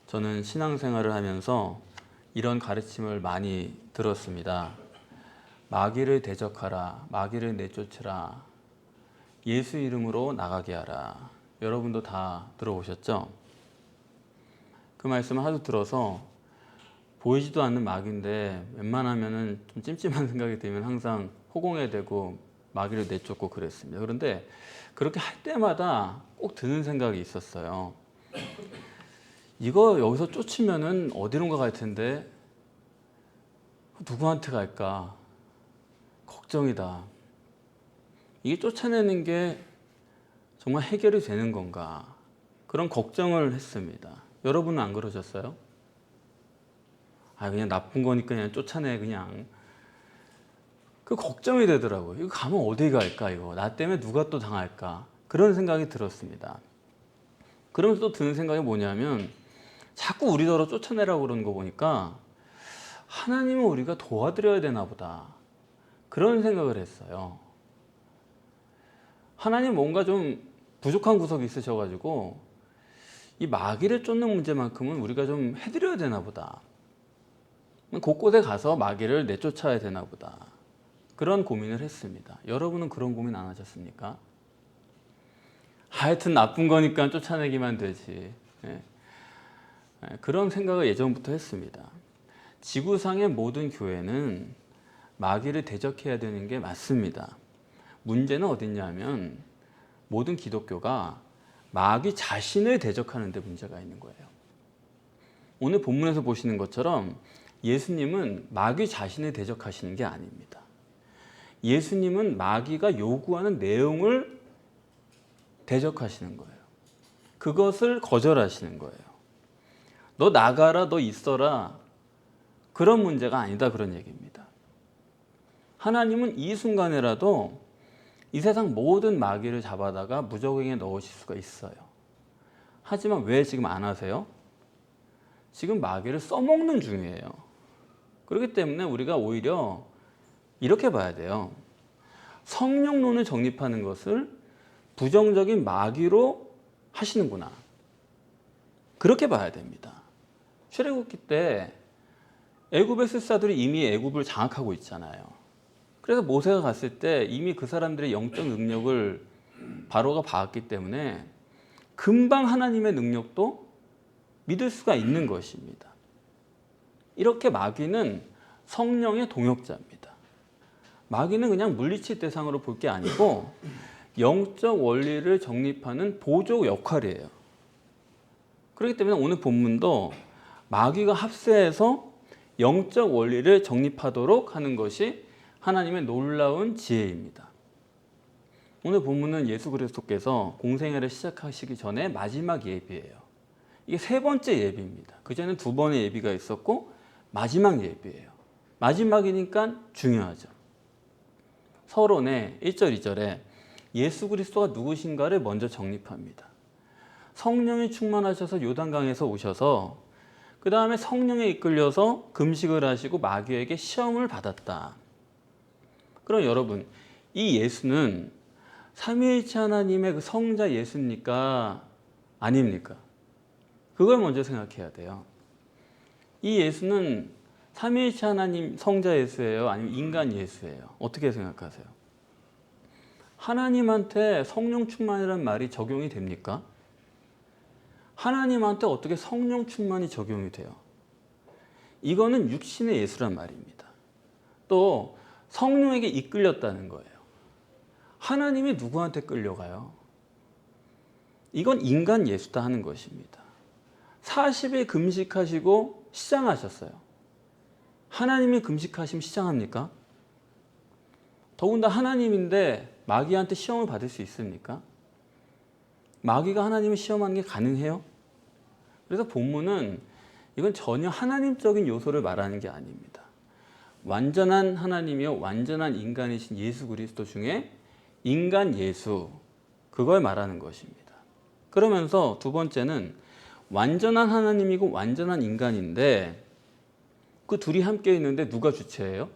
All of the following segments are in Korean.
저는 신앙생활을 하면서 이런 가르침을 많이 들었습니다. 마귀를 대적하라, 마귀를 내쫓으라, 예수 이름으로 나가게 하라. 여러분도 다 들어보셨죠? 그 말씀을 하도 들어서 보이지도 않는 마귀인데 웬만하면은 좀 찜찜한 생각이 들면 항상 호공에 대고 마귀를 내쫓고 그랬습니다. 그런데 그렇게 할 때마다 꼭 드는 생각이 있었어요. 이거 여기서 쫓으면은 어디론가 갈 텐데 누구한테 갈까? 걱정이다. 이게 쫓아내는 게 정말 해결이 되는 건가? 그런 걱정을 했습니다. 여러분은 안 그러셨어요? 그냥 나쁜 거니까 그냥 쫓아내 그냥. 그 걱정이 되더라고요. 이거 가면 어디 갈까 이거. 나 때문에 누가 또 당할까? 그런 생각이 들었습니다. 그러면서 또 드는 생각이 뭐냐면 자꾸 우리더러 쫓아내라고 그러는 거 보니까 하나님은 우리가 도와드려야 되나 보다. 그런 생각을 했어요. 하나님 뭔가 좀 부족한 구석이 있으셔가지고 이 마귀를 쫓는 문제만큼은 우리가 좀 해드려야 되나 보다. 곳곳에 가서 마귀를 내쫓아야 되나 보다. 그런 고민을 했습니다. 여러분은 그런 고민 안 하셨습니까? 하여튼 나쁜 거니까 쫓아내기만 되지. 그런 생각을 예전부터 했습니다. 지구상의 모든 교회는 마귀를 대적해야 되는 게 맞습니다. 문제는 어딨냐면 모든 기독교가 마귀 자신을 대적하는 데 문제가 있는 거예요. 오늘 본문에서 보시는 것처럼 예수님은 마귀 자신을 대적하시는 게 아닙니다. 예수님은 마귀가 요구하는 내용을 대적하시는 거예요. 그것을 거절하시는 거예요. 너 나가라, 너 있어라. 그런 문제가 아니다, 그런 얘기입니다. 하나님은 이 순간에라도 이 세상 모든 마귀를 잡아다가 무적행에 넣으실 수가 있어요. 하지만 왜 지금 안 하세요? 지금 마귀를 써먹는 중이에요. 그렇기 때문에 우리가 오히려 이렇게 봐야 돼요. 성령론을 정립하는 것을 부정적인 마귀로 하시는구나. 그렇게 봐야 됩니다. 출애굽기 때 애굽의 술사들이 이미 애굽을 장악하고 있잖아요. 그래서 모세가 갔을 때 이미 그 사람들의 영적 능력을 바로가 봤기 때문에 금방 하나님의 능력도 믿을 수가 있는 것입니다. 이렇게 마귀는 성령의 동역자입니다. 마귀는 그냥 물리칠 대상으로 볼 게 아니고 영적 원리를 정립하는 보조 역할이에요. 그렇기 때문에 오늘 본문도 마귀가 합세해서 영적 원리를 정립하도록 하는 것이 하나님의 놀라운 지혜입니다. 오늘 본문은 예수 그리스도께서 공생애를 시작하시기 전에 마지막 예비예요. 이게 세 번째 예비입니다. 그전에는 두 번의 예비가 있었고 마지막 예비예요. 마지막이니까 중요하죠. 서론에 1절, 2절에 예수 그리스도가 누구신가를 먼저 정립합니다. 성령이 충만하셔서 요단강에서 오셔서 그 다음에 성령에 이끌려서 금식을 하시고 마귀에게 시험을 받았다. 그럼 여러분, 이 예수는 삼위일체 하나님의 그 성자 예수입니까? 아닙니까? 그걸 먼저 생각해야 돼요. 이 예수는 삼위일체 하나님 성자 예수예요? 아니면 인간 예수예요? 어떻게 생각하세요? 하나님한테 성령 충만이라는 말이 적용이 됩니까? 하나님한테 어떻게 성령 충만이 적용이 돼요? 이거는 육신의 예수란 말입니다. 또 성령에게 이끌렸다는 거예요. 하나님이 누구한테 끌려가요? 이건 인간 예수다 하는 것입니다. 40일 금식하시고 시장하셨어요. 하나님이 금식하시면 시장합니까? 더군다나 하나님인데 마귀한테 시험을 받을 수 있습니까? 마귀가 하나님을 시험하는 게 가능해요? 그래서 본문은 이건 전혀 하나님적인 요소를 말하는 게 아닙니다. 완전한 하나님이요 완전한 인간이신 예수 그리스도 중에 인간 예수, 그걸 말하는 것입니다. 그러면서 두 번째는 완전한 하나님이고 완전한 인간인데 그 둘이 함께 있는데 누가 주체예요?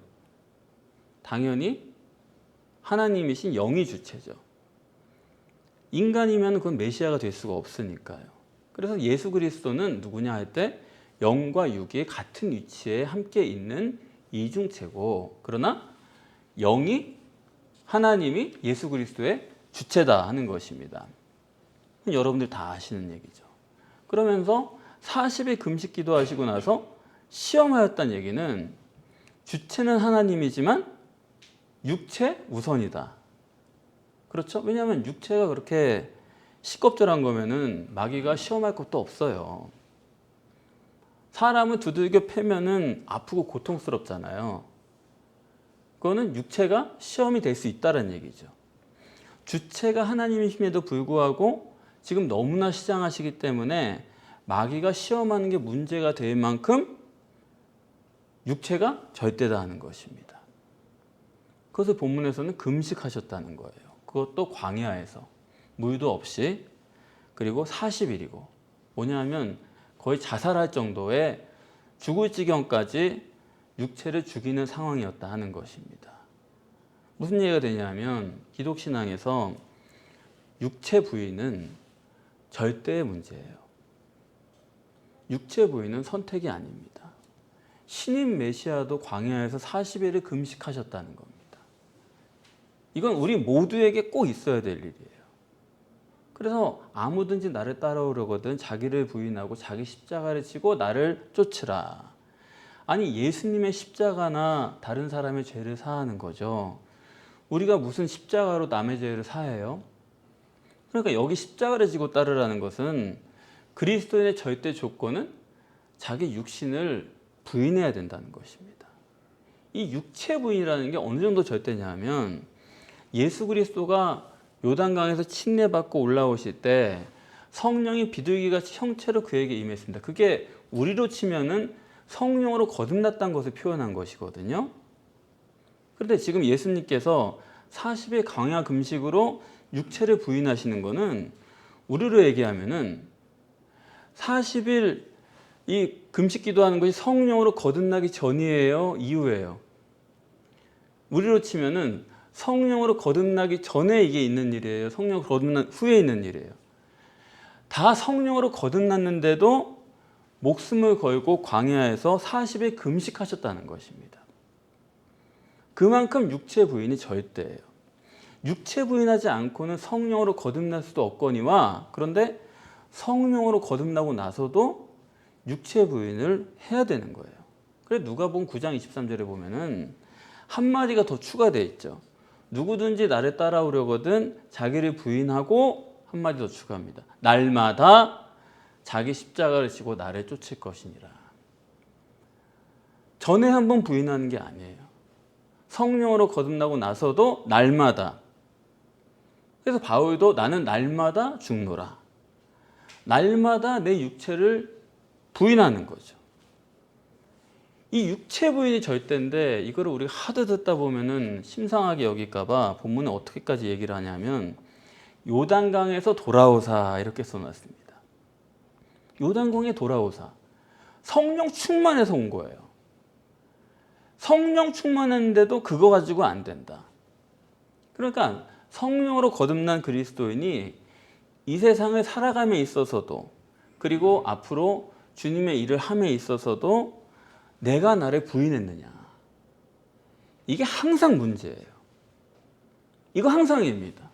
당연히 하나님이신 영이 주체죠. 인간이면 그건 메시아가 될 수가 없으니까요. 그래서 예수 그리스도는 누구냐 할 때 영과 육이 같은 위치에 함께 있는 이중체고, 그러나 영이 하나님이 예수 그리스도의 주체다 하는 것입니다. 여러분들 다 아시는 얘기죠. 그러면서 40일 금식 기도하시고 나서 시험하였다는 얘기는 주체는 하나님이지만 육체 우선이다. 그렇죠? 왜냐하면 육체가 그렇게 시겁절한 거면은 마귀가 시험할 것도 없어요. 사람은 두들겨 패면은 아프고 고통스럽잖아요. 그거는 육체가 시험이 될 수 있다는 얘기죠. 주체가 하나님이심에도 불구하고 지금 너무나 시장하시기 때문에 마귀가 시험하는 게 문제가 될 만큼 육체가 절대다 하는 것입니다. 그것을 본문에서는 금식하셨다는 거예요. 그것도 광야에서 물도 없이, 그리고 40일이고 뭐냐면 거의 자살할 정도의 죽을 지경까지 육체를 죽이는 상황이었다 하는 것입니다. 무슨 얘기가 되냐면 기독신앙에서 육체 부인은 절대의 문제예요. 육체 부인은 선택이 아닙니다. 신인 메시아도 광야에서 40일을 금식하셨다는 겁니다. 이건 우리 모두에게 꼭 있어야 될 일이에요. 그래서 아무든지 나를 따라오려거든 자기를 부인하고 자기 십자가를 지고 나를 쫓으라. 아니, 예수님의 십자가나 다른 사람의 죄를 사하는 거죠. 우리가 무슨 십자가로 남의 죄를 사해요? 그러니까 여기 십자가를 지고 따르라는 것은 그리스도인의 절대 조건은 자기 육신을 부인해야 된다는 것입니다. 이 육체 부인이라는 게 어느 정도 절대냐 하면 예수 그리스도가 요단강에서 침례받고 올라오실 때 성령이 비둘기같이 형체로 그에게 임했습니다. 그게 우리로 치면은 성령으로 거듭났다는 것을 표현한 것이거든요. 그런데 지금 예수님께서 40일 광야 금식으로 육체를 부인하시는 것은 우리로 얘기하면은 40일 이 금식 기도하는 것이 성령으로 거듭나기 전이에요, 이후에요? 우리로 치면은 성령으로 거듭나기 전에 이게 있는 일이에요, 성령으로 거듭난 후에 있는 일이에요? 다 성령으로 거듭났는데도 목숨을 걸고 광야에서 40일 금식하셨다는 것입니다. 그만큼 육체 부인이 절대예요. 육체 부인하지 않고는 성령으로 거듭날 수도 없거니와, 그런데 성령으로 거듭나고 나서도 육체 부인을 해야 되는 거예요. 그래서 누가복음 9장 23절에 보면은 한마디가 더 추가되어 있죠. 누구든지 나를 따라오려거든 자기를 부인하고, 한마디 더 추가합니다. 날마다 자기 십자가를 지고 나를 쫓을 것이니라. 전에 한번 부인하는 게 아니에요. 성령으로 거듭나고 나서도 날마다. 그래서 바울도 나는 날마다 죽노라. 날마다 내 육체를 부인하는 거죠. 이 육체 부인이 절대인데 이거를 우리가 하도 듣다 보면은 심상하게 여길까봐 본문에 어떻게까지 얘기를 하냐면 요단강에서 돌아오사 이렇게 써놨습니다. 요단강에 돌아오사. 성령 충만해서 온 거예요. 성령 충만했는데도 그거 가지고 안 된다. 그러니까 성령으로 거듭난 그리스도인이 이 세상을 살아감에 있어서도, 그리고 앞으로 주님의 일을 함에 있어서도 내가 나를 부인했느냐. 이게 항상 문제예요. 이거 항상입니다.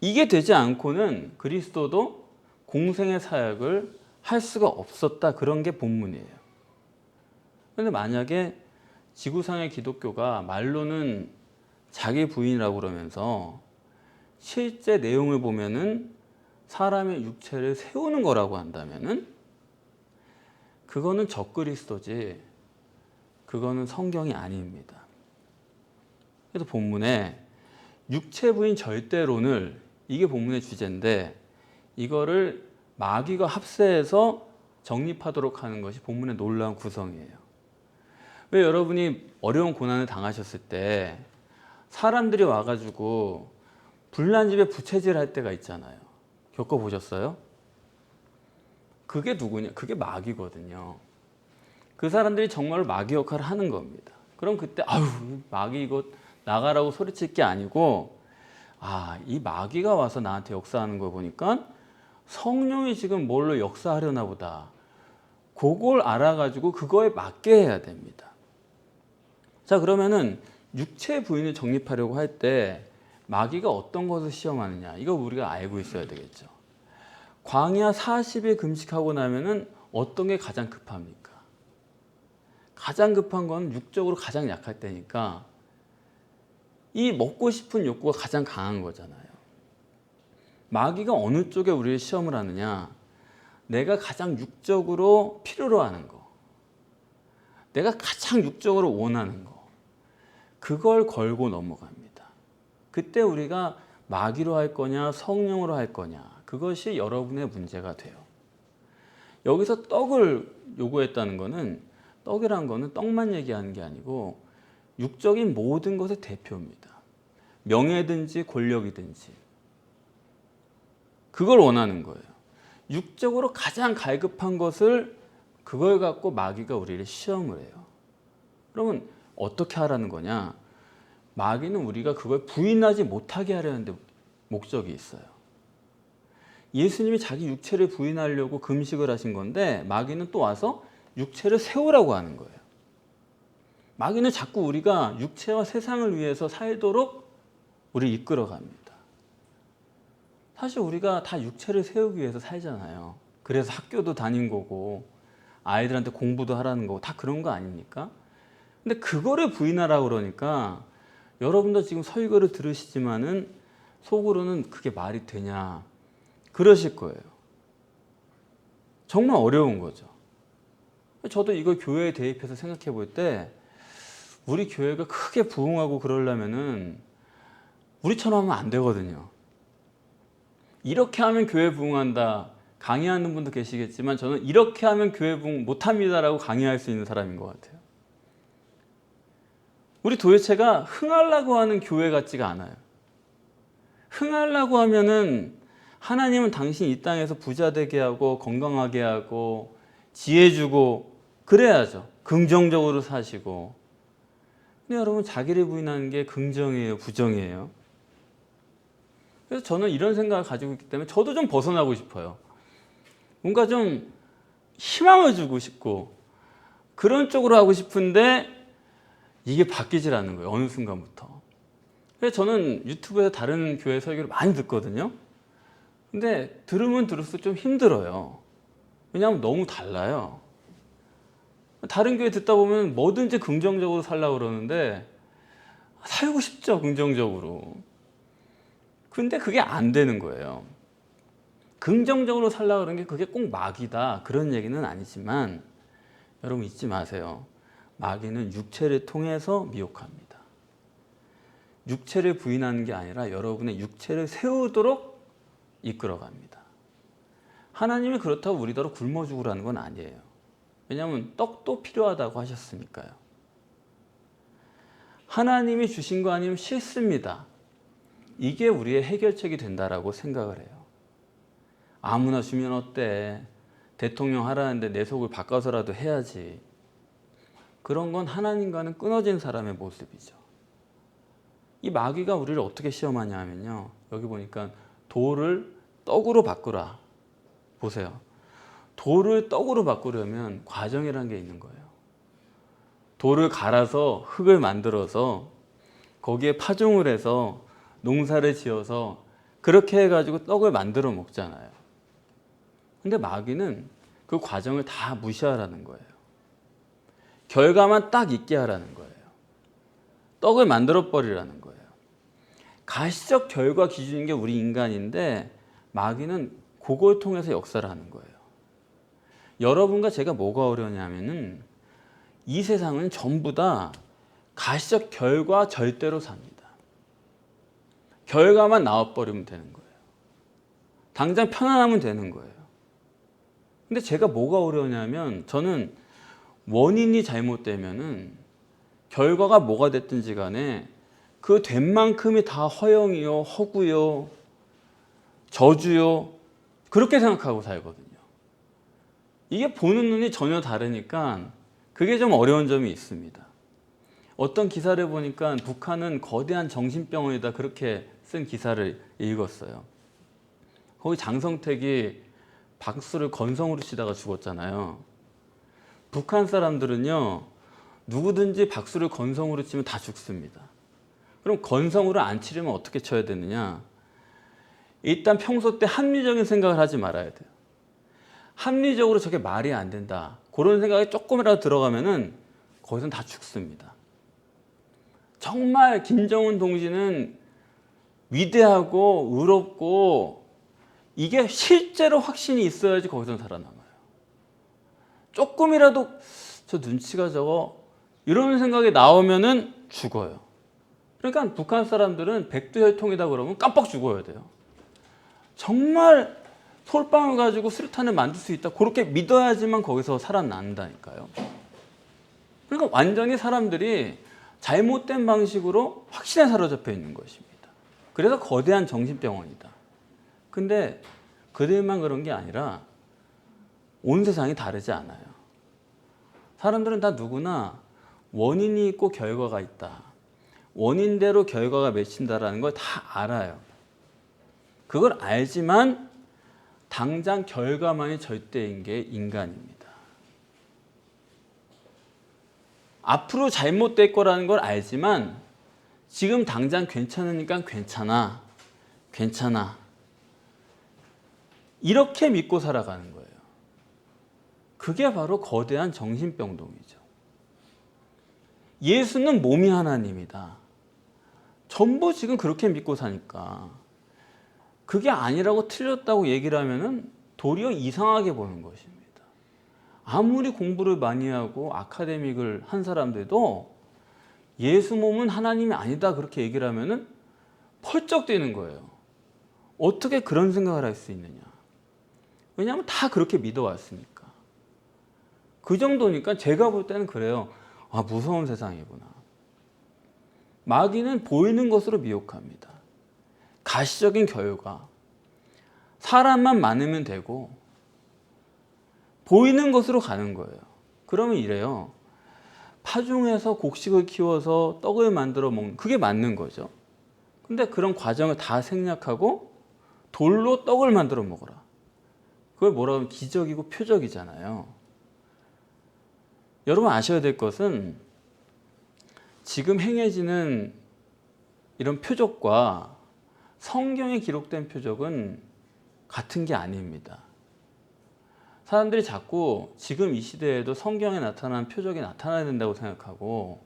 이게 되지 않고는 그리스도도 공생의 사역을 할 수가 없었다. 그런 게 본문이에요. 그런데 만약에 지구상의 기독교가 말로는 자기 부인이라고 그러면서 실제 내용을 보면은 사람의 육체를 세우는 거라고 한다면은 그거는 적그리스도지, 그거는 성경이 아닙니다. 그래서 본문에 육체 부인 절대론을, 이게 본문의 주제인데 이거를 마귀가 합세해서 정립하도록 하는 것이 본문의 놀라운 구성이에요. 왜 여러분이 어려운 고난을 당하셨을 때 사람들이 와가지고 불난 집에 부채질 할 때가 있잖아요. 겪어보셨어요? 그게 누구냐? 그게 마귀거든요. 그 사람들이 정말 마귀 역할을 하는 겁니다. 그럼 그때 아유 마귀 이거 나가라고 소리칠 게 아니고, 아, 이 마귀가 와서 나한테 역사하는 거 보니까 성령이 지금 뭘로 역사하려나 보다. 그걸 알아가지고 그거에 맞게 해야 됩니다. 자, 그러면은 육체 부인을 정립하려고 할 때 마귀가 어떤 것을 시험하느냐, 이거 우리가 알고 있어야 되겠죠. 광야 40일 금식하고 나면은 어떤 게 가장 급합니까? 가장 급한 건 육적으로 가장 약할 때니까 이 먹고 싶은 욕구가 가장 강한 거잖아요. 마귀가 어느 쪽에 우리를 시험을 하느냐, 내가 가장 육적으로 필요로 하는 거, 내가 가장 육적으로 원하는 거, 그걸 걸고 넘어갑니다. 그때 우리가 마귀로 할 거냐 성령으로 할 거냐, 그것이 여러분의 문제가 돼요. 여기서 떡을 요구했다는 거는, 떡이란 거는 떡만 얘기하는 게 아니고 육적인 모든 것의 대표입니다. 명예든지 권력이든지 그걸 원하는 거예요. 육적으로 가장 갈급한 것을, 그걸 갖고 마귀가 우리를 시험을 해요. 그러면 어떻게 하라는 거냐? 마귀는 우리가 그걸 부인하지 못하게 하려는 데 목적이 있어요. 예수님이 자기 육체를 부인하려고 금식을 하신 건데 마귀는 또 와서 육체를 세우라고 하는 거예요. 마귀는 자꾸 우리가 육체와 세상을 위해서 살도록 우리를 이끌어갑니다. 사실 우리가 다 육체를 세우기 위해서 살잖아요. 그래서 학교도 다닌 거고 아이들한테 공부도 하라는 거고 다 그런 거 아닙니까? 근데 그거를 부인하라고 그러니까 여러분도 지금 설교를 들으시지만은 속으로는 그게 말이 되냐 그러실 거예요. 정말 어려운 거죠. 저도 이걸 교회에 대입해서 생각해 볼 때 우리 교회가 크게 부흥하고 그러려면은 우리처럼 하면 안 되거든요. 이렇게 하면 교회 부흥한다 강의하는 분도 계시겠지만 저는 이렇게 하면 교회 부흥 못합니다라고 강의할 수 있는 사람인 것 같아요. 우리 도대체가 흥하려고 하는 교회 같지가 않아요. 흥하려고 하면은 하나님은 당신 이 땅에서 부자 되게 하고 건강하게 하고 지혜 주고 그래야죠. 긍정적으로 사시고. 근데 여러분, 자기를 부인하는 게 긍정이에요, 부정이에요? 그래서 저는 이런 생각을 가지고 있기 때문에 저도 좀 벗어나고 싶어요. 뭔가 좀 희망을 주고 싶고 그런 쪽으로 하고 싶은데 이게 바뀌질 않는 거예요, 어느 순간부터. 그래서 저는 유튜브에서 다른 교회 설교를 많이 듣거든요. 근데 들으면 들을수록 좀 힘들어요. 왜냐하면 너무 달라요. 다른 교회 듣다 보면 뭐든지 긍정적으로 살려고 그러는데 살고 싶죠, 긍정적으로. 근데 그게 안 되는 거예요. 긍정적으로 살려고 그러는 게 그게 꼭 마귀다 그런 얘기는 아니지만 여러분 잊지 마세요. 마귀는 육체를 통해서 미혹합니다. 육체를 부인하는 게 아니라 여러분의 육체를 세우도록 이끌어갑니다. 하나님이 그렇다고 우리더러 굶어 죽으라는 건 아니에요. 왜냐하면 떡도 필요하다고 하셨으니까요. 하나님이 주신 거 아니면 싫습니다. 이게 우리의 해결책이 된다라고 생각을 해요. 아무나 주면 어때? 대통령 하라는데 내 속을 바꿔서라도 해야지. 그런 건 하나님과는 끊어진 사람의 모습이죠. 이 마귀가 우리를 어떻게 시험하냐 하면요, 여기 보니까 돌을 떡으로 바꾸라. 보세요. 돌을 떡으로 바꾸려면 과정이라는 게 있는 거예요. 돌을 갈아서 흙을 만들어서 거기에 파종을 해서 농사를 지어서 그렇게 해가지고 떡을 만들어 먹잖아요. 근데 마귀는 그 과정을 다 무시하라는 거예요. 결과만 딱 있게 하라는 거예요. 떡을 만들어 버리라는 거예요. 가시적 결과 기준인 게 우리 인간인데 마귀는 그걸 통해서 역사를 하는 거예요. 여러분과 제가 뭐가 어려우냐면은 이 세상은 전부 다 가시적 결과 절대로 삽니다. 결과만 나와버리면 되는 거예요. 당장 편안하면 되는 거예요. 근데 제가 뭐가 어려우냐면 저는 원인이 잘못되면은 결과가 뭐가 됐든지 간에 그 된 만큼이 다 허영이요, 허구요, 저주요, 그렇게 생각하고 살거든요. 이게 보는 눈이 전혀 다르니까 그게 좀 어려운 점이 있습니다. 어떤 기사를 보니까 북한은 거대한 정신병원이다 그렇게 쓴 기사를 읽었어요. 거기 장성택이 박수를 건성으로 치다가 죽었잖아요. 북한 사람들은요, 누구든지 박수를 건성으로 치면 다 죽습니다. 그럼 건성으로 안 치려면 어떻게 쳐야 되느냐? 일단 평소 때 합리적인 생각을 하지 말아야 돼요. 합리적으로 저게 말이 안 된다, 그런 생각이 조금이라도 들어가면은 거기서는 다 죽습니다. 정말 김정은 동지는 위대하고 의롭고 이게 실제로 확신이 있어야지 거기서는 살아남아요. 조금이라도 저 눈치가 저거 이런 생각이 나오면은 죽어요. 그러니까 북한 사람들은 백두혈통이다 그러면 깜빡 죽어야 돼요. 정말 솔방울 가지고 수류탄을 만들 수 있다, 그렇게 믿어야지만 거기서 살아난다니까요. 그러니까 완전히 사람들이 잘못된 방식으로 확신에 사로잡혀 있는 것입니다. 그래서 거대한 정신병원이다. 근데 그들만 그런 게 아니라 온 세상이 다르지 않아요. 사람들은 다 누구나 원인이 있고 결과가 있다, 원인대로 결과가 맺힌다라는 걸 다 알아요. 그걸 알지만 당장 결과만이 절대인 게 인간입니다. 앞으로 잘못될 거라는 걸 알지만 지금 당장 괜찮으니까 괜찮아, 괜찮아, 이렇게 믿고 살아가는 거예요. 그게 바로 거대한 정신병동이죠. 예수는 몸이 하나님이다, 전부 지금 그렇게 믿고 사니까 그게 아니라고 틀렸다고 얘기를 하면은 도리어 이상하게 보는 것입니다. 아무리 공부를 많이 하고 아카데믹을 한 사람들도 예수 몸은 하나님이 아니다 그렇게 얘기를 하면은 펄쩍 뛰는 거예요. 어떻게 그런 생각을 할 수 있느냐? 왜냐하면 다 그렇게 믿어왔으니까. 그 정도니까 제가 볼 때는 그래요. 아, 무서운 세상이구나. 마귀는 보이는 것으로 미혹합니다. 가시적인 결과, 사람만 많으면 되고 보이는 것으로 가는 거예요. 그러면 이래요. 파종해서 곡식을 키워서 떡을 만들어 먹는, 그게 맞는 거죠. 근데 그런 과정을 다 생략하고 돌로 떡을 만들어 먹어라, 그걸 뭐라고 하면 기적이고 표적이잖아요. 여러분 아셔야 될 것은 지금 행해지는 이런 표적과 성경에 기록된 표적은 같은 게 아닙니다. 사람들이 자꾸 지금 이 시대에도 성경에 나타난 표적이 나타나야 된다고 생각하고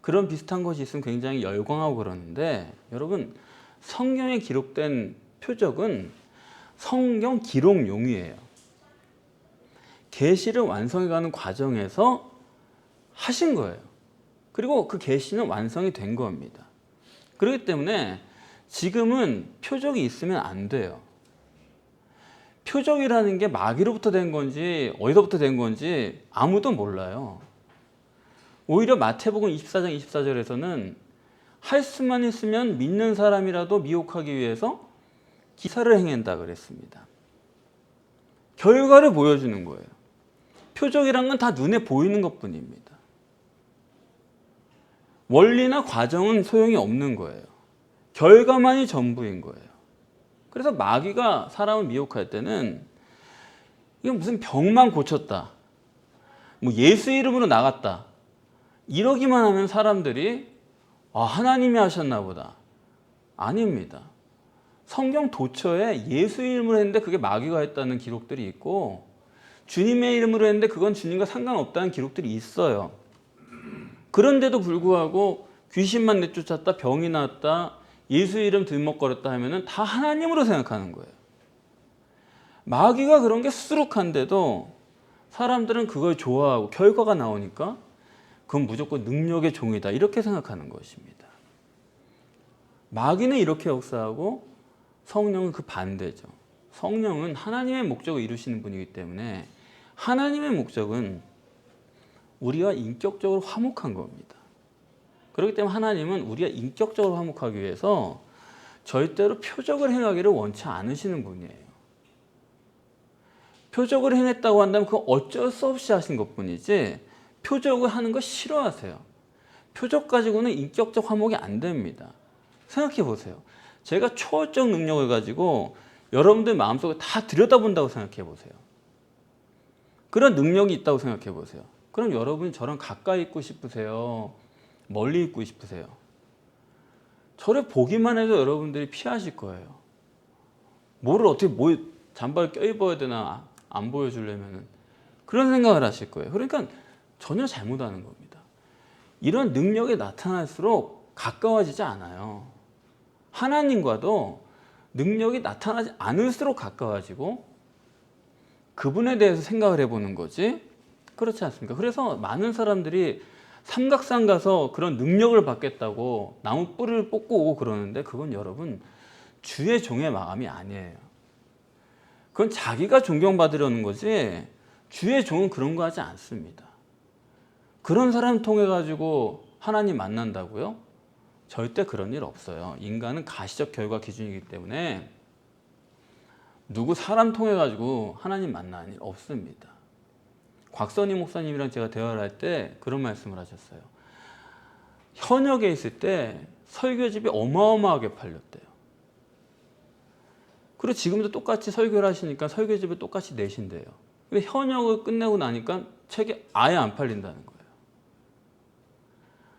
그런 비슷한 것이 있으면 굉장히 열광하고 그러는데, 여러분 성경에 기록된 표적은 성경 기록용이에요. 계시를 완성해가는 과정에서 하신 거예요. 그리고 그 계시는 완성이 된 겁니다. 그렇기 때문에 지금은 표적이 있으면 안 돼요. 표적이라는 게 마귀로부터 된 건지 어디서부터 된 건지 아무도 몰라요. 오히려 마태복음 24장 24절에서는 할 수만 있으면 믿는 사람이라도 미혹하기 위해서 기사를 행한다 그랬습니다. 결과를 보여주는 거예요. 표적이란 건 다 눈에 보이는 것뿐입니다. 원리나 과정은 소용이 없는 거예요. 결과만이 전부인 거예요. 그래서 마귀가 사람을 미혹할 때는 이건 무슨 병만 고쳤다, 뭐 예수 이름으로 나갔다, 이러기만 하면 사람들이 아, 하나님이 하셨나 보다. 아닙니다. 성경 도처에 예수 이름으로 했는데 그게 마귀가 했다는 기록들이 있고, 주님의 이름으로 했는데 그건 주님과 상관없다는 기록들이 있어요. 그런데도 불구하고 귀신만 내쫓았다, 병이 나았다, 예수 이름 들먹거렸다 하면은 다 하나님으로 생각하는 거예요. 마귀가 그런 게 수두룩한데도 사람들은 그걸 좋아하고 결과가 나오니까 그건 무조건 능력의 종이다, 이렇게 생각하는 것입니다. 마귀는 이렇게 역사하고 성령은 그 반대죠. 성령은 하나님의 목적을 이루시는 분이기 때문에 하나님의 목적은 우리와 인격적으로 화목한 겁니다. 그렇기 때문에 하나님은 우리가 인격적으로 화목하기 위해서 절대로 표적을 행하기를 원치 않으시는 분이에요. 표적을 행했다고 한다면 그건 어쩔 수 없이 하신 것뿐이지 표적을 하는 거 싫어하세요. 표적 가지고는 인격적 화목이 안 됩니다. 생각해 보세요. 제가 초월적 능력을 가지고 여러분들 마음속에 다 들여다본다고 생각해 보세요. 그런 능력이 있다고 생각해 보세요. 그럼 여러분이 저랑 가까이 있고 싶으세요? 멀리 있고 싶으세요? 저를 보기만 해도 여러분들이 피하실 거예요. 뭐를 어떻게 잠바를 껴입어야 되나 안 보여주려면 그런 생각을 하실 거예요. 그러니까 전혀 잘못하는 겁니다. 이런 능력이 나타날수록 가까워지지 않아요. 하나님과도 능력이 나타나지 않을수록 가까워지고 그분에 대해서 생각을 해보는 거지, 그렇지 않습니까? 그래서 많은 사람들이 삼각산 가서 그런 능력을 받겠다고 나무 뿌리를 뽑고 오고 그러는데 그건 여러분 주의 종의 마음이 아니에요. 그건 자기가 존경받으려는 거지 주의 종은 그런 거 하지 않습니다. 그런 사람 통해 가지고 하나님 만난다고요? 절대 그런 일 없어요. 인간은 가시적 결과 기준이기 때문에 누구 사람 통해 가지고 하나님 만나는 일 없습니다. 곽선희 목사님이랑 제가 대화를 할 때 그런 말씀을 하셨어요. 현역에 있을 때 설교집이 어마어마하게 팔렸대요. 그리고 지금도 똑같이 설교를 하시니까 설교집을 똑같이 내신대요. 근데 현역을 끝내고 나니까 책이 아예 안 팔린다는 거예요.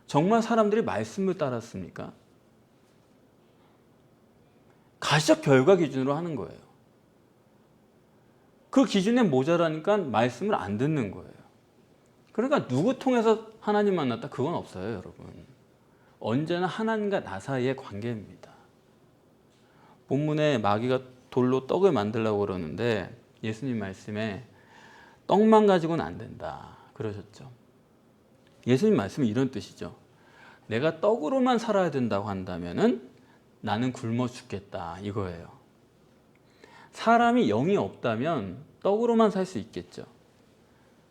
정말 사람들이 말씀을 따랐습니까? 가시적 결과 기준으로 하는 거예요. 그 기준에 모자라니까 말씀을 안 듣는 거예요. 그러니까 누구 통해서 하나님 만났다? 그건 없어요, 여러분. 언제나 하나님과 나 사이의 관계입니다. 본문에 마귀가 돌로 떡을 만들려고 그러는데 예수님 말씀에 떡만 가지고는 안 된다 그러셨죠. 예수님 말씀은 이런 뜻이죠. 내가 떡으로만 살아야 된다고 한다면은 나는 굶어 죽겠다 이거예요. 사람이 영이 없다면 떡으로만 살 수 있겠죠.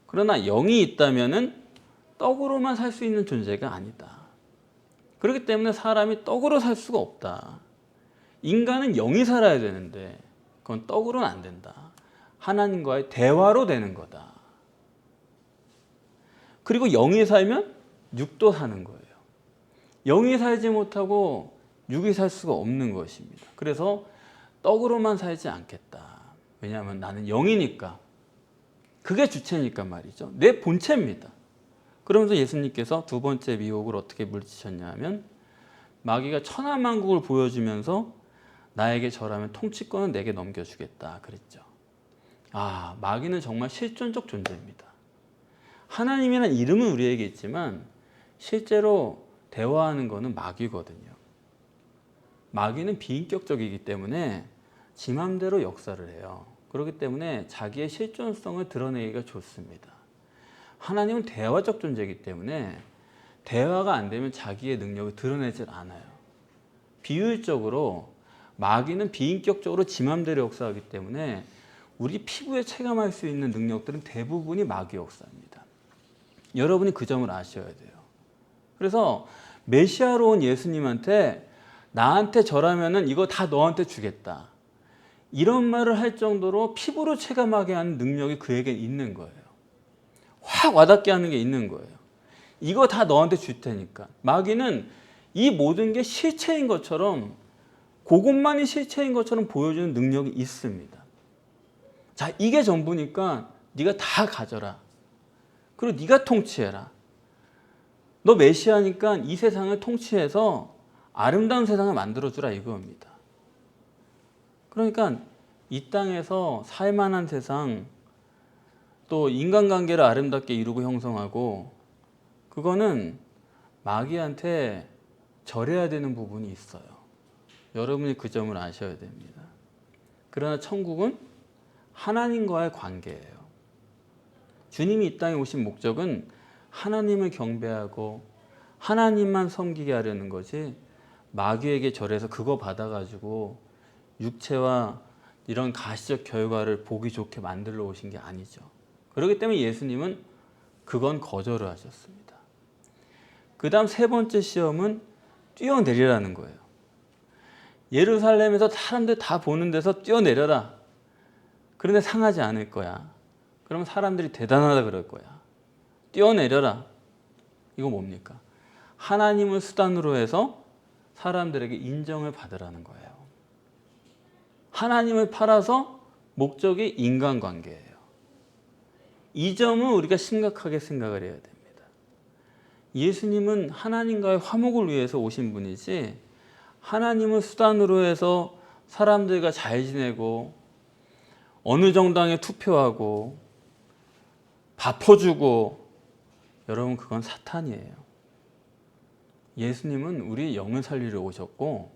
그러나 영이 있다면은 떡으로만 살 수 있는 존재가 아니다. 그렇기 때문에 사람이 떡으로 살 수가 없다. 인간은 영이 살아야 되는데 그건 떡으로는 안 된다. 하나님과의 대화로 되는 거다. 그리고 영이 살면 육도 사는 거예요. 영이 살지 못하고 육이 살 수가 없는 것입니다. 그래서 떡으로만 살지 않겠다. 왜냐하면 나는 영이니까. 그게 주체니까 말이죠. 내 본체입니다. 그러면서 예수님께서 두 번째 미혹을 어떻게 물리치셨냐 하면 마귀가 천하만국을 보여주면서 나에게 절하면 통치권은 내게 넘겨주겠다 그랬죠. 아, 마귀는 정말 실존적 존재입니다. 하나님이라는 이름은 우리에게 있지만 실제로 대화하는 것은 마귀거든요. 마귀는 비인격적이기 때문에 지 맘대로 역사를 해요. 그렇기 때문에 자기의 실존성을 드러내기가 좋습니다. 하나님은 대화적 존재이기 때문에 대화가 안 되면 자기의 능력을 드러내질 않아요. 비효율적으로 마귀는 비인격적으로 지 맘대로 역사하기 때문에 우리 피부에 체감할 수 있는 능력들은 대부분이 마귀 역사입니다. 여러분이 그 점을 아셔야 돼요. 그래서 메시아로 온 예수님한테 나한테 절하면은 이거 다 너한테 주겠다. 이런 말을 할 정도로 피부로 체감하게 하는 능력이 그에게 있는 거예요. 확 와닿게 하는 게 있는 거예요. 이거 다 너한테 줄 테니까. 마귀는 이 모든 게 실체인 것처럼 그것만이 실체인 것처럼 보여주는 능력이 있습니다. 자, 이게 전부니까 네가 다 가져라. 그리고 네가 통치해라. 너 메시아니까 이 세상을 통치해서 아름다운 세상을 만들어주라 이겁니다. 그러니까 이 땅에서 살만한 세상, 또 인간관계를 아름답게 이루고 형성하고, 그거는 마귀한테 절해야 되는 부분이 있어요. 여러분이 그 점을 아셔야 됩니다. 그러나 천국은 하나님과의 관계예요. 주님이 이 땅에 오신 목적은 하나님을 경배하고 하나님만 섬기게 하려는 거지, 마귀에게 절해서 그거 받아가지고 육체와 이런 가시적 결과를 보기 좋게 만들러 오신 게 아니죠. 그렇기 때문에 예수님은 그건 거절을 하셨습니다. 그 다음 세 번째 시험은 뛰어내리라는 거예요. 예루살렘에서 사람들 다 보는 데서 뛰어내려라. 그런데 상하지 않을 거야. 그러면 사람들이 대단하다 그럴 거야. 뛰어내려라. 이거 뭡니까? 하나님을 수단으로 해서 사람들에게 인정을 받으라는 거예요. 하나님을 팔아서 목적이 인간관계예요. 이 점은 우리가 심각하게 생각을 해야 됩니다. 예수님은 하나님과의 화목을 위해서 오신 분이지 하나님을 수단으로 해서 사람들과 잘 지내고 어느 정당에 투표하고 밥 퍼주고, 여러분 그건 사탄이에요. 예수님은 우리 영을 살리러 오셨고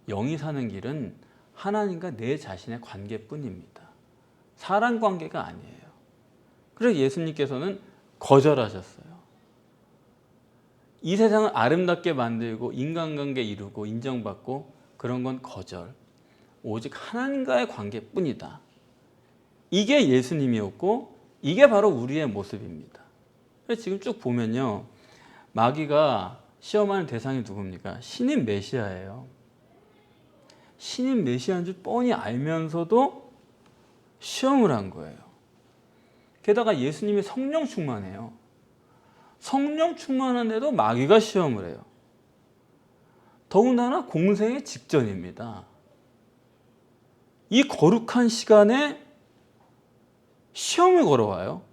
영이 사는 길은 하나님과 내 자신의 관계뿐입니다. 사람 관계가 아니에요. 그래서 예수님께서는 거절하셨어요. 이 세상을 아름답게 만들고 인간관계 이루고 인정받고 그런 건 거절. 오직 하나님과의 관계뿐이다. 이게 예수님이었고 이게 바로 우리의 모습입니다. 그래서 지금 쭉 보면요, 마귀가 시험하는 대상이 누굽니까? 신인 메시아예요. 신인 메시아인 줄 뻔히 알면서도 시험을 한 거예요. 게다가 예수님이 성령 충만해요. 성령 충만한데도 마귀가 시험을 해요. 더군다나 공생의 직전입니다. 이 거룩한 시간에 시험을 걸어와요.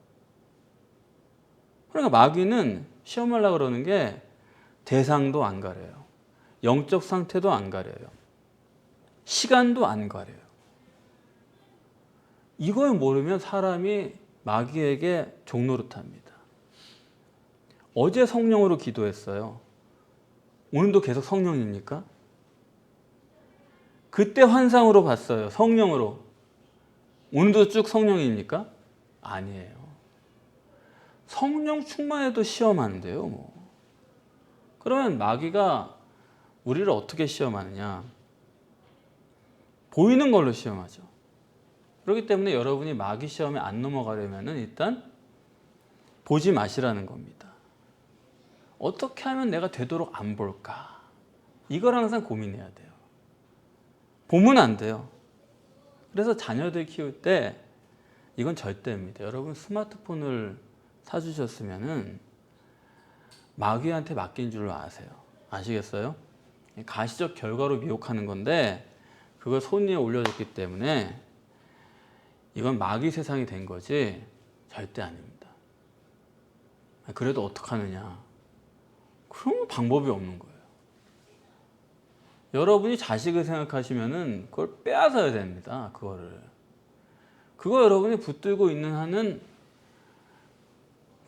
그러니까 마귀는 시험하려고 그러는 게 대상도 안 가려요. 영적 상태도 안 가려요. 시간도 안 가려요. 이걸 모르면 사람이 마귀에게 종노릇합니다. 어제 성령으로 기도했어요. 오늘도 계속 성령입니까? 그때 환상으로 봤어요. 성령으로. 오늘도 쭉 성령입니까? 아니에요. 성령 충만해도 시험하는데요. 뭐. 그러면 마귀가 우리를 어떻게 시험하느냐? 보이는 걸로 시험하죠. 그렇기 때문에 여러분이 마귀 시험에 안 넘어가려면 일단 보지 마시라는 겁니다. 어떻게 하면 내가 되도록 안 볼까? 이걸 항상 고민해야 돼요. 보면 안 돼요. 그래서 자녀들 키울 때 이건 절대입니다. 여러분 스마트폰을 사주셨으면은 마귀한테 맡긴 줄로 아세요. 아시겠어요? 가시적 결과로 미혹하는 건데 그걸 손 위에 올려줬기 때문에 이건 마귀 세상이 된 거지 절대 아닙니다. 그래도 어떡하느냐? 그럼 방법이 없는 거예요. 여러분이 자식을 생각하시면은 그걸 빼앗아야 됩니다. 그거 여러분이 붙들고 있는 한은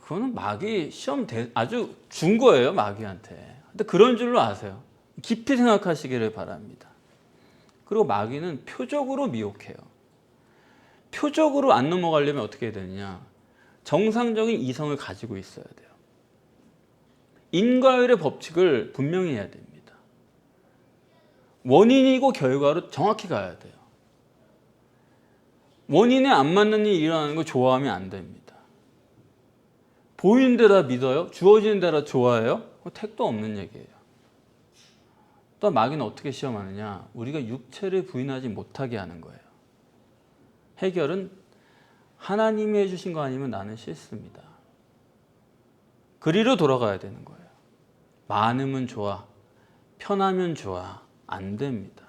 그거는 마귀 시험 아주 준 거예요, 마귀한테. 근데 그런 줄로 아세요. 깊이 생각하시기를 바랍니다. 그리고 마귀는 표적으로 미혹해요. 표적으로 안 넘어가려면 어떻게 해야 되느냐? 정상적인 이성을 가지고 있어야 돼요. 인과율의 법칙을 분명히 해야 됩니다. 원인이고 결과로 정확히 가야 돼요. 원인에 안 맞는 일이 일어나는 걸 좋아하면 안 됩니다. 보이는 데다 믿어요? 주어지는 데다 좋아해요? 택도 없는 얘기예요. 또 마귀는 어떻게 시험하느냐? 우리가 육체를 부인하지 못하게 하는 거예요. 해결은 하나님이 해주신 거 아니면 나는 싫습니다. 그리로 돌아가야 되는 거예요. 많으면 좋아, 편하면 좋아, 안 됩니다.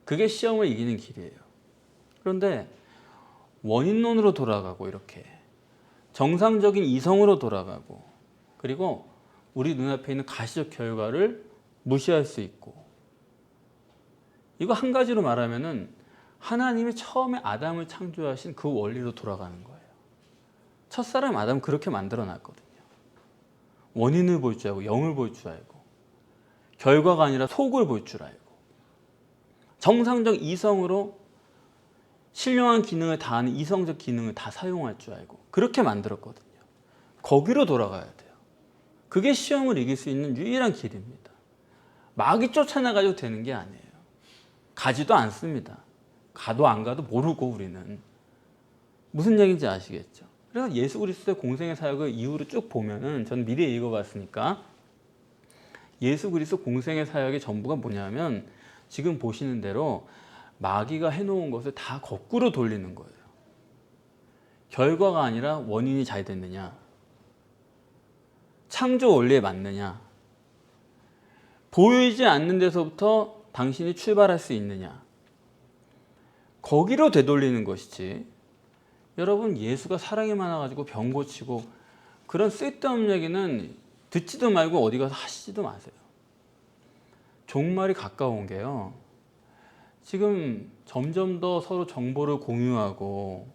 그게 시험을 이기는 길이에요. 그런데 원인론으로 돌아가고 이렇게 정상적인 이성으로 돌아가고 그리고 우리 눈앞에 있는 가시적 결과를 무시할 수 있고 이거 한 가지로 말하면은 하나님이 처음에 아담을 창조하신 그 원리로 돌아가는 거예요. 첫사람 아담 그렇게 만들어 놨거든요. 원인을 볼 줄 알고 영을 볼 줄 알고 결과가 아니라 속을 볼 줄 알고 정상적 이성으로 신령한 기능을 다하는 이성적 기능을 다 사용할 줄 알고 그렇게 만들었거든요. 거기로 돌아가야 돼요. 그게 시험을 이길 수 있는 유일한 길입니다. 마귀 쫓아나가지고 되는 게 아니에요. 가지도 않습니다. 가도 안 가도 모르고 우리는. 무슨 얘기인지 아시겠죠? 그래서 예수 그리스도의 공생의 사역을 이후로 쭉 보면은 전 미리 읽어봤으니까 예수 그리스도 공생의 사역의 전부가 뭐냐면 지금 보시는 대로 마귀가 해놓은 것을 다 거꾸로 돌리는 거예요. 결과가 아니라 원인이 잘 됐느냐, 창조 원리에 맞느냐, 보이지 않는 데서부터 당신이 출발할 수 있느냐, 거기로 되돌리는 것이지. 여러분, 예수가 사랑이 많아가지고 병 고치고 그런 쓸데없는 얘기는 듣지도 말고 어디 가서 하시지도 마세요. 종말이 가까운 게요. 지금 점점 더 서로 정보를 공유하고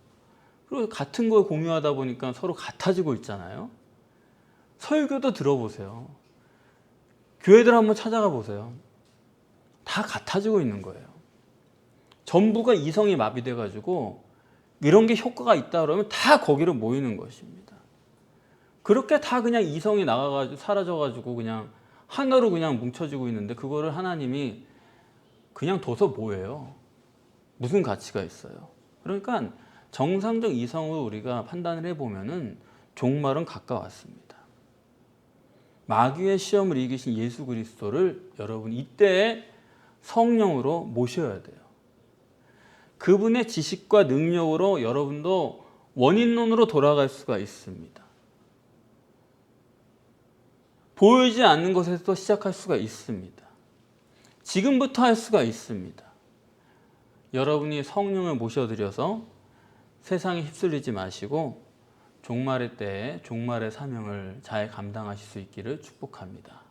그리고 같은 걸 공유하다 보니까 서로 같아지고 있잖아요. 설교도 들어보세요. 교회들 한번 찾아가 보세요. 다 같아지고 있는 거예요. 전부가 이성이 마비돼 가지고 이런 게 효과가 있다 그러면 다 거기로 모이는 것입니다. 그렇게 다 그냥 이성이 나가가지고 사라져가지고 그냥 하나로 그냥 뭉쳐지고 있는데 그거를 하나님이 그냥 둬서 뭐예요? 무슨 가치가 있어요? 그러니까 정상적 이성으로 우리가 판단을 해보면은 종말은 가까웠습니다. 마귀의 시험을 이기신 예수 그리스도를 여러분 이때에 성령으로 모셔야 돼요. 그분의 지식과 능력으로 여러분도 원인론으로 돌아갈 수가 있습니다. 보이지 않는 것에서 시작할 수가 있습니다. 지금부터 할 수가 있습니다. 여러분이 성령을 모셔드려서 세상에 휩쓸리지 마시고 종말의 때에 종말의 사명을 잘 감당하실 수 있기를 축복합니다.